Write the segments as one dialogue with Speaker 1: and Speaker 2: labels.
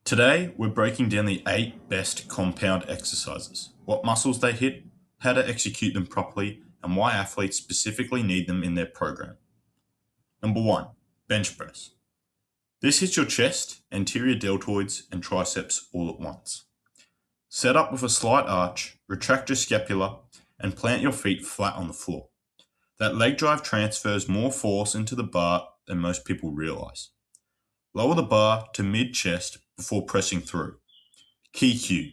Speaker 1: Today, we're breaking down the 8 best compound exercises, what muscles they hit, how to execute them properly, and why athletes specifically need them in their program. Number 1, bench press. This hits your chest, anterior deltoids, and triceps all at once. Set up with a slight arch, retract your scapula, and plant your feet flat on the floor. That leg drive transfers more force into the bar than most people realize. Lower the bar to mid-chest before pressing through. Key cue: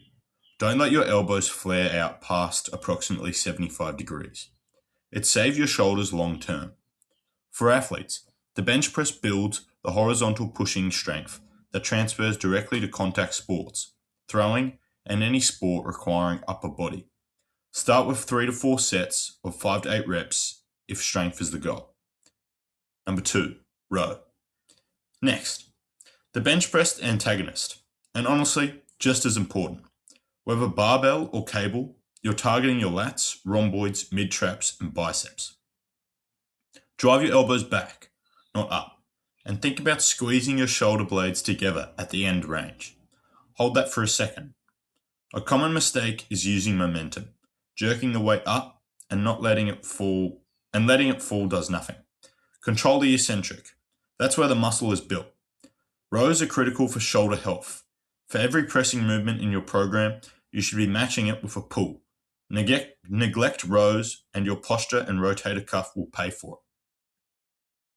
Speaker 1: don't let your elbows flare out past approximately 75 degrees. It saves your shoulders long term. For athletes, the bench press builds the horizontal pushing strength that transfers directly to contact sports, throwing, and any sport requiring upper body. Start with 3 to 4 sets of 5 to 8 reps if strength is the goal. Number 2, row. Next, the bench press antagonist, and honestly, just as important. Whether barbell or cable, you're targeting your lats, rhomboids, mid-traps, and biceps. Drive your elbows back, not up, and think about squeezing your shoulder blades together at the end range. Hold that for a second. A common mistake is using momentum, jerking the weight up and not letting it fall, and letting it fall does nothing. Control the eccentric. That's where the muscle is built. Rows are critical for shoulder health. For every pressing movement in your program, you should be matching it with a pull. Neglect rows and your posture and rotator cuff will pay for it.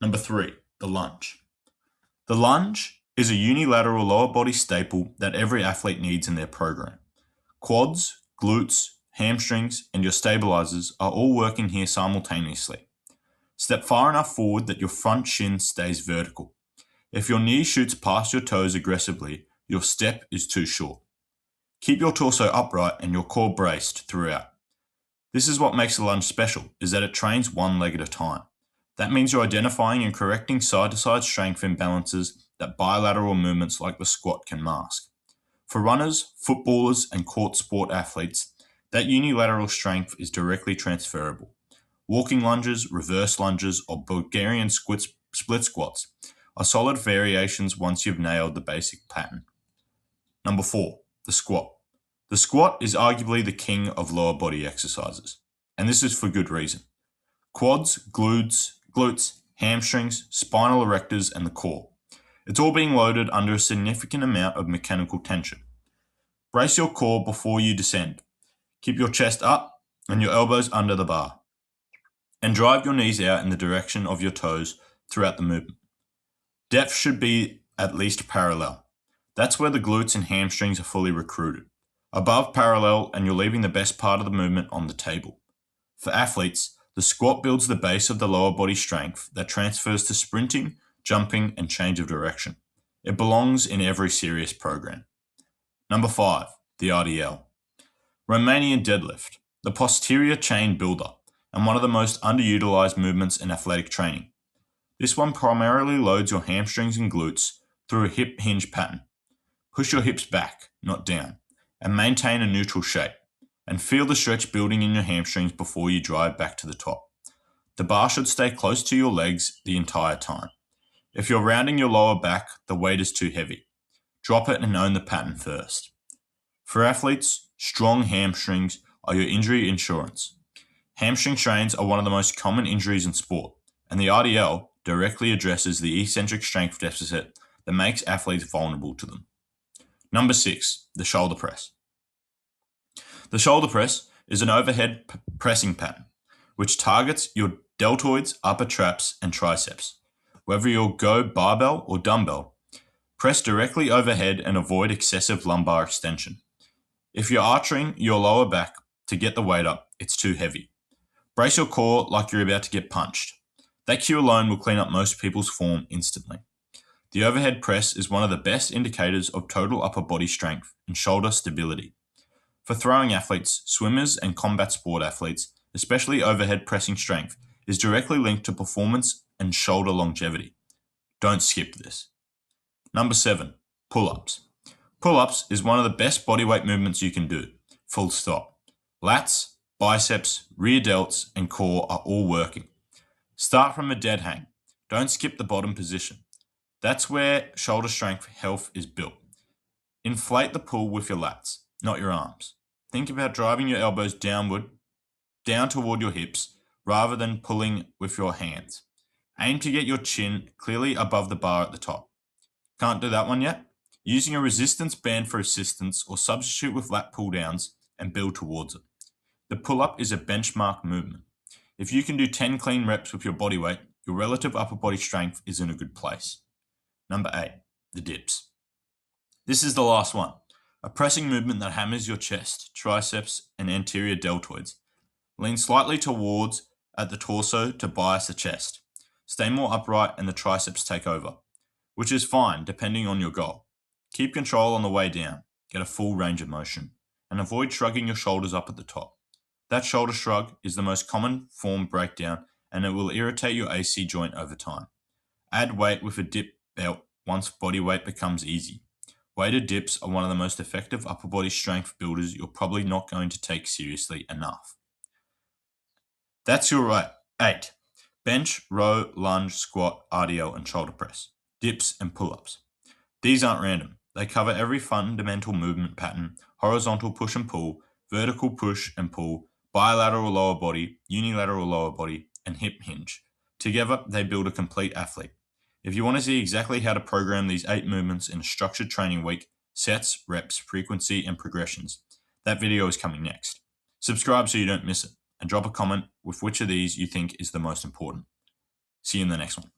Speaker 1: Number 3, the lunge. The lunge is a unilateral lower body staple that every athlete needs in their program. Quads, glutes, hamstrings, and your stabilizers are all working here simultaneously. Step far enough forward that your front shin stays vertical. If your knee shoots past your toes aggressively, your step is too short. Keep your torso upright and your core braced throughout. This is what makes the lunge special, is that it trains one leg at a time. That means you're identifying and correcting side-to-side strength imbalances that bilateral movements like the squat can mask. For runners, footballers, and court sport athletes, that unilateral strength is directly transferable. Walking lunges, reverse lunges, or Bulgarian split squats are solid variations once you've nailed the basic pattern. Number 4, the squat. The squat is arguably the king of lower body exercises, and this is for good reason. Quads, glutes, hamstrings, spinal erectors, and the core. It's all being loaded under a significant amount of mechanical tension. Brace your core before you descend. Keep your chest up and your elbows under the bar. And drive your knees out in the direction of your toes throughout the movement. Depth should be at least parallel. That's where the glutes and hamstrings are fully recruited. Above parallel, and you're leaving the best part of the movement on the table. For athletes, the squat builds the base of the lower body strength that transfers to sprinting, jumping, and change of direction. It belongs in every serious program. Number 5, the RDL. Romanian deadlift, the posterior chain builder, and one of the most underutilized movements in athletic training. This one primarily loads your hamstrings and glutes through a hip hinge pattern. Push your hips back, not down, and maintain a neutral shape, and feel the stretch building in your hamstrings before you drive back to the top. The bar should stay close to your legs the entire time. If you're rounding your lower back, the weight is too heavy. Drop it and own the pattern first. For athletes, strong hamstrings are your injury insurance. Hamstring strains are one of the most common injuries in sport, and the RDL directly addresses the eccentric strength deficit that makes athletes vulnerable to them. Number 6, the shoulder press. The shoulder press is an overhead pressing pattern, which targets your deltoids, upper traps, and triceps. Whether you'll go barbell or dumbbell, press directly overhead and avoid excessive lumbar extension. If you're arching your lower back to get the weight up, it's too heavy. Brace your core like you're about to get punched. That cue alone will clean up most people's form instantly. The overhead press is one of the best indicators of total upper body strength and shoulder stability. For throwing athletes, swimmers, and combat sport athletes, especially overhead pressing strength is directly linked to performance and shoulder longevity. Don't skip this. Number 7, pull-ups. Pull-ups is one of the best bodyweight movements you can do, full stop. Lats, biceps, rear delts, and core are all working. Start from a dead hang. Don't skip the bottom position. That's where shoulder strength health is built. Inflate the pull with your lats, not your arms. Think about driving your elbows down toward your hips, rather than pulling with your hands. Aim to get your chin clearly above the bar at the top. Can't do that one yet? Using a resistance band for assistance, or substitute with lat pull downs and build towards it. The pull-up is a benchmark movement. If you can do 10 clean reps with your body weight, your relative upper body strength is in a good place. Number 8, the dips. This is the last one. A pressing movement that hammers your chest, triceps, and anterior deltoids. Lean slightly towards at the torso to bias the chest. Stay more upright and the triceps take over, which is fine depending on your goal. Keep control on the way down, get a full range of motion, and avoid shrugging your shoulders up at the top. That shoulder shrug is the most common form breakdown, and it will irritate your AC joint over time. Add weight with a dip belt once body weight becomes easy. Weighted dips are one of the most effective upper body strength builders you're probably not going to take seriously enough. That's your 8. Bench, row, lunge, squat, RDL, and shoulder press. Dips and pull-ups. These aren't random. They cover every fundamental movement pattern: horizontal push and pull, vertical push and pull, bilateral lower body, unilateral lower body, and hip hinge. Together, they build a complete athlete. If you want to see exactly how to program these 8 movements in a structured training week, sets, reps, frequency, and progressions, that video is coming next. Subscribe so you don't miss it, and drop a comment with which of these you think is the most important. See you in the next one.